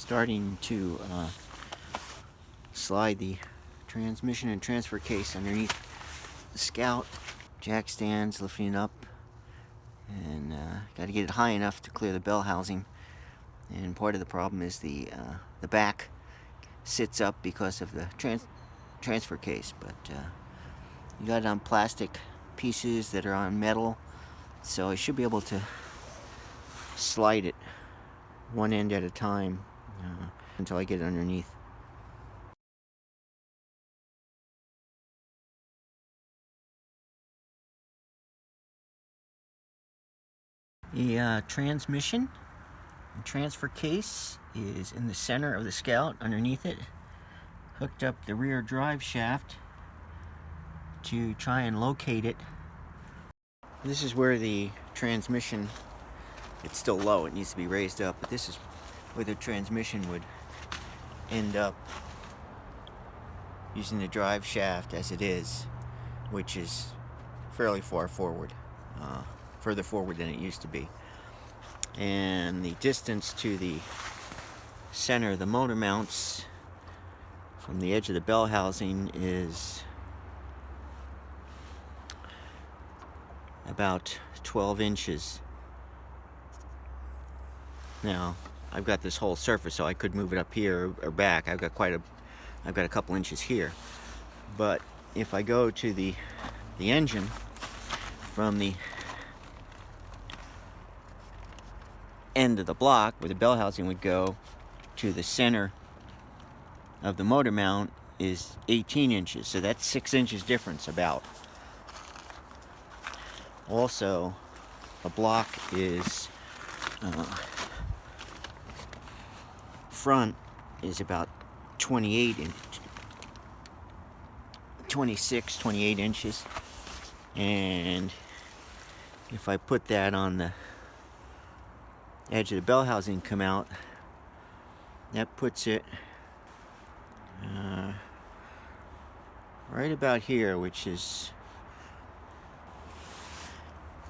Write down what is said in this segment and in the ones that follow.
starting to slide the transmission and transfer case underneath the Scout. Jack stands lifting it up, and got to get it high enough to clear the bell housing. And part of the problem is the back sits up because of the transfer case, but you got it on plastic pieces that are on metal, so I should be able to slide it one end at a time until I get it underneath. The transmission and transfer case is in the center of the Scout. Underneath it, hooked up the rear drive shaft to try and locate it. This is where the transmission, it's still low, it needs to be raised up, but this is where the transmission would end up using the drive shaft as it is, which is fairly far forward, further forward than it used to be. And the distance to the center of the motor mounts from the edge of the bell housing is about 12 inches. Now, I've got this whole surface, so I could move it up here or back. I've got a couple inches here. But if I go to the engine from the end of the block where the bell housing would go to the center of the motor mount is 18 inches. So that's 6 inches difference about. Also, a block is front is about 28 inches, and if I put that on the edge of the bell housing come out, that puts it right about here, which is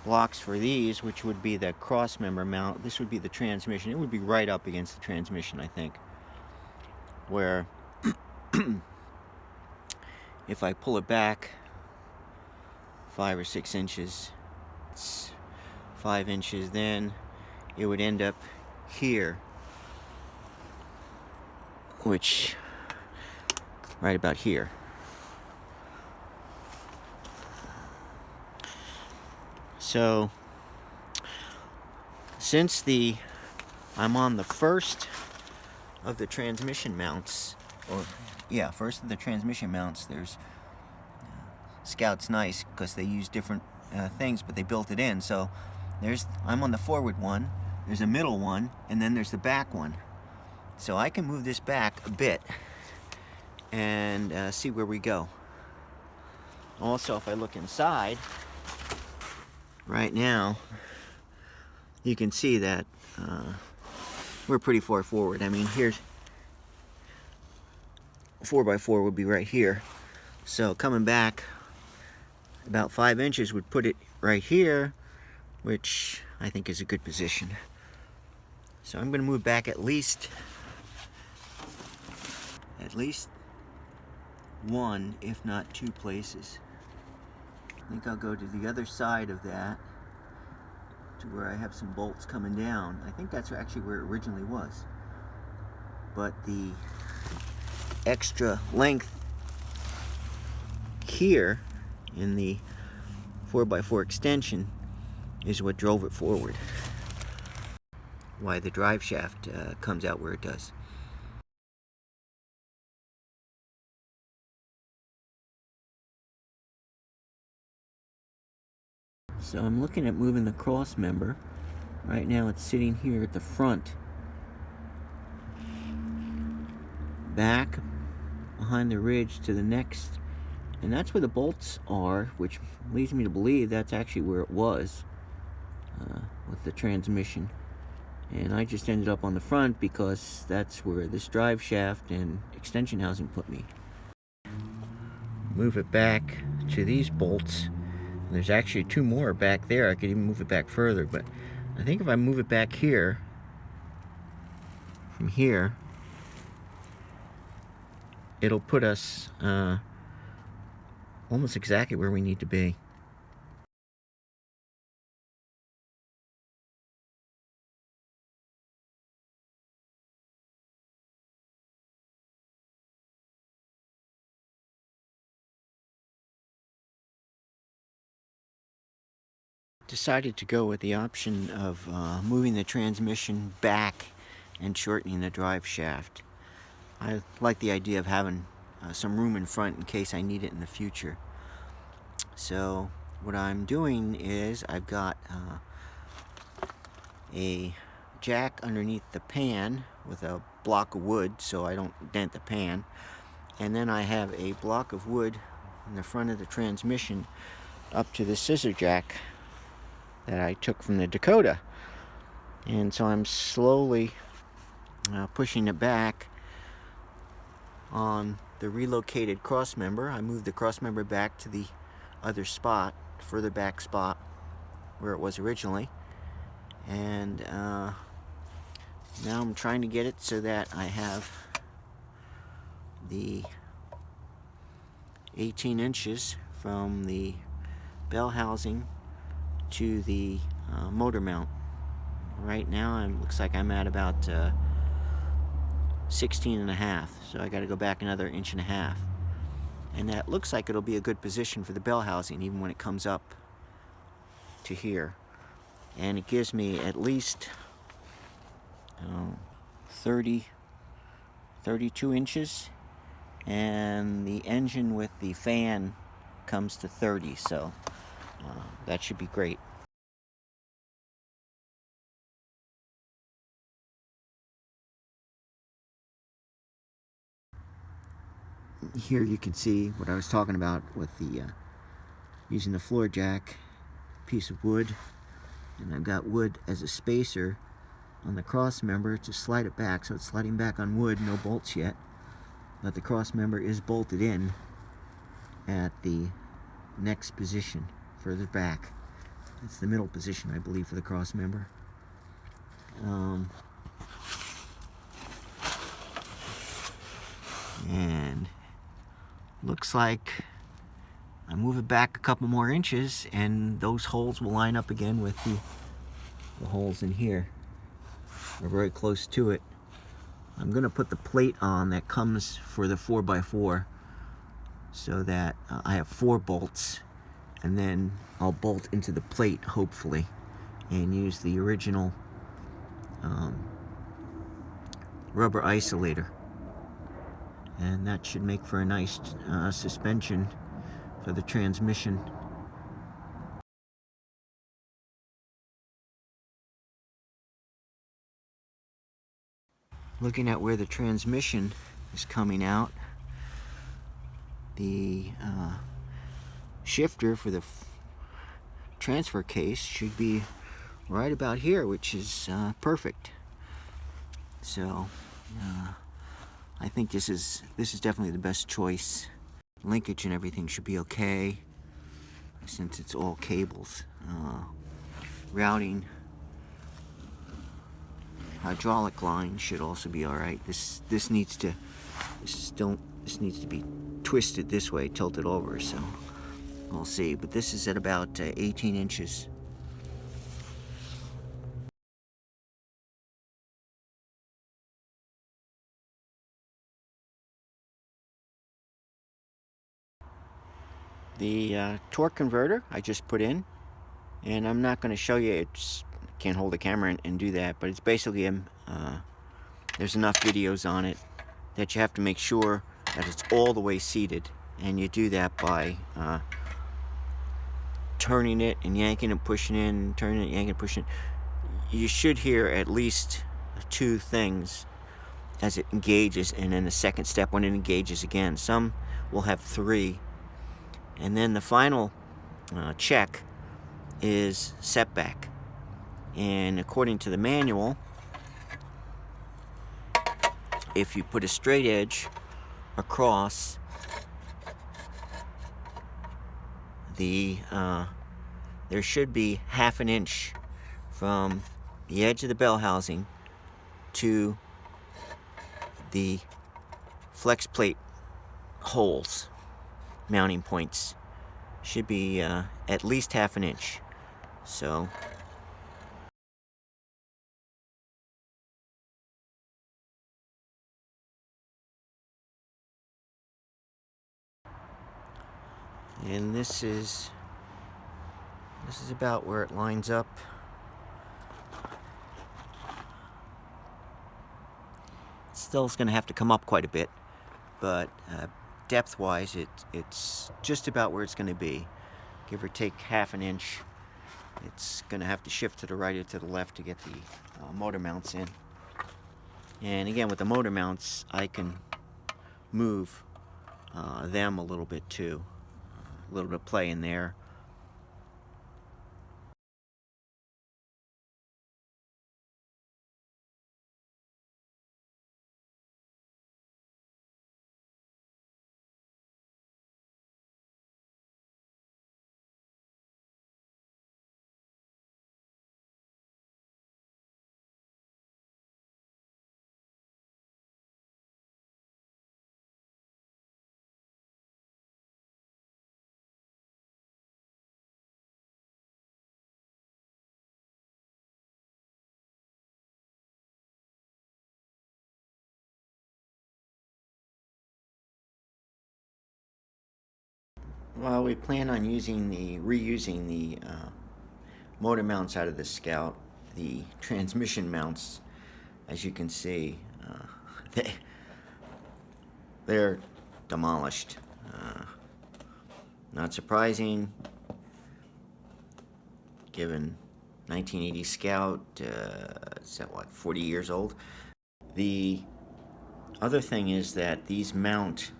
blocks for these, which would be the cross member mount. This would be the transmission. It would be right up against the transmission, I think, where if I pull it back 5 or 6 inches, it's 5 inches, then it would end up here, which right about here. So since I'm on the first of the transmission mounts, first of the transmission mounts, there's Scout's nice because they use different things, but they built it in. So I'm on the forward one, there's a middle one, and then there's the back one. So I can move this back a bit and see where we go. Also, if I look inside right now, you can see that we're pretty far forward. I mean, here's 4x4 would be right here. So coming back about 5 inches would put it right here, which I think is a good position. So I'm going to move back at least one, if not 2 places. I think I'll go to the other side of that, to where I have some bolts coming down. I think that's actually where it originally was. But the extra length here in the 4x4 extension is what drove it forward. Why the drive shaft comes out where it does. So I'm looking at moving the cross member. Right now it's sitting here at the front. Back behind the ridge to the next. And that's where the bolts are, which leads me to believe that's actually where it was with the transmission. And I just ended up on the front because that's where this drive shaft and extension housing put me. Move it back to these bolts. There's actually 2 more back there. I could even move it back further, but I think if I move it back here, from here, it'll put us almost exactly where we need to be. Decided to go with the option of moving the transmission back and shortening the drive shaft. I like the idea of having some room in front in case I need it in the future. So what I'm doing is I've got a jack underneath the pan with a block of wood so I don't dent the pan, and then I have a block of wood in the front of the transmission up to the scissor jack that I took from the Dakota. And so I'm slowly pushing it back on the relocated cross member. I moved the cross member back to the other spot, further back spot where it was originally. And now I'm trying to get it so that I have the 18 inches from the bell housing to the motor mount. Right now it looks like I'm at about 16 and a half, so I got to go back another inch and a half, and that looks like it'll be a good position for the bell housing even when it comes up to here. And it gives me at least 32 inches, and the engine with the fan comes to 30, so that should be great. Here you can see what I was talking about with the using the floor jack piece of wood, and I've got wood as a spacer on the cross member to slide it back, so it's sliding back on wood, no bolts yet, but the cross member is bolted in at the next position further back. It's the middle position, I believe, for the cross member. And looks like I move it back a couple more inches and those holes will line up again with the holes in here. We're very close to it. I'm going to put the plate on that comes for the 4x4 so that I have 4 bolts, and then I'll bolt into the plate hopefully and use the original rubber isolator, and that should make for a nice suspension for the transmission. Looking at where the transmission is coming out, the shifter for the transfer case should be right about here, which is perfect. So I think this is definitely the best choice. Linkage and everything should be okay since it's all cables. Routing, hydraulic line should also be all right. This needs to be twisted this way, tilted over, so we'll see. But this is at about 18 inches. The torque converter I just put in, and I'm not going to show you, can't hold the camera and do that, but it's basically there's enough videos on it that you have to make sure that it's all the way seated, and you do that by turning it and yanking and pushing in, turning it, yanking and pushing. You should hear at least 2 things as it engages, and then the second step when it engages again. Some will have 3, and then the final check is setback. And according to the manual, if you put a straight edge across the there should be ½ an inch from the edge of the bell housing to the flex plate holes, mounting points. Should be at least 1/2 inch. So and this is about where it lines up. Still is going to have to come up quite a bit, but depth-wise, it's just about where it's going to be, give or take 1/2 inch. It's going to have to shift to the right or to the left to get the motor mounts in. And again, with the motor mounts, I can move them a little bit too. A little bit of play in there. Well, we plan on reusing the motor mounts out of the Scout. The transmission mounts, as you can see, they're demolished. Not surprising, given 1980 Scout. Is that what, 40 years old? The other thing is that these mount.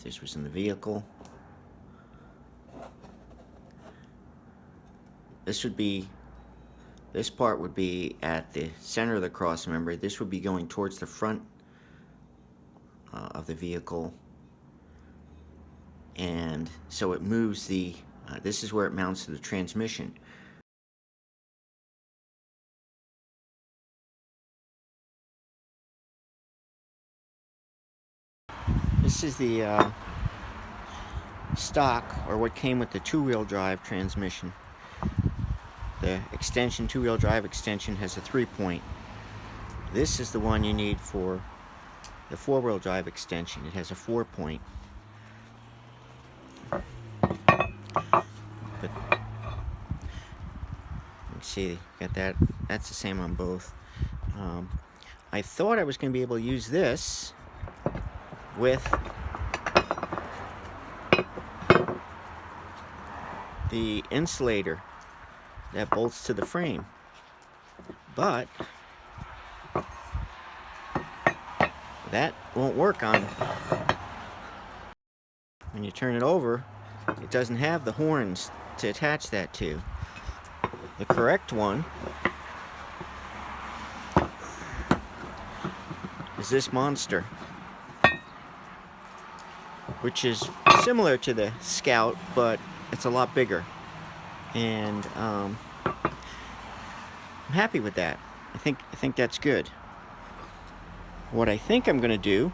This was in the vehicle. This part would be at the center of the cross member. This would be going towards the front of the vehicle, and so it moves the this is where it mounts to the transmission. This is the stock, or what came with the two-wheel drive transmission. The extension, two-wheel drive extension, has a 3-point. This is the one you need for the four-wheel drive extension. It has a 4-point. But you can see, got that. That's the same on both. I thought I was going to be able to use this with the insulator that bolts to the frame, but that won't work on when you turn it over. It doesn't have the horns to attach that to. The correct one is this monster, which is similar to the Scout, but it's a lot bigger. And I'm happy with that. I think that's good. What I think I'm going to do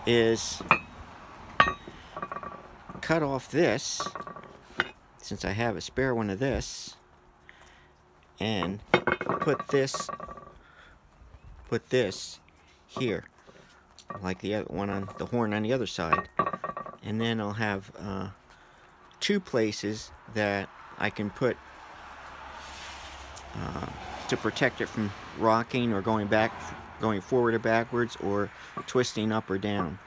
is cut off this, since I have a spare one of this, and put this here, like the other one on the horn on the other side. And then I'll have 2 places that I can put to protect it from rocking or going forward or backwards, or twisting up or down.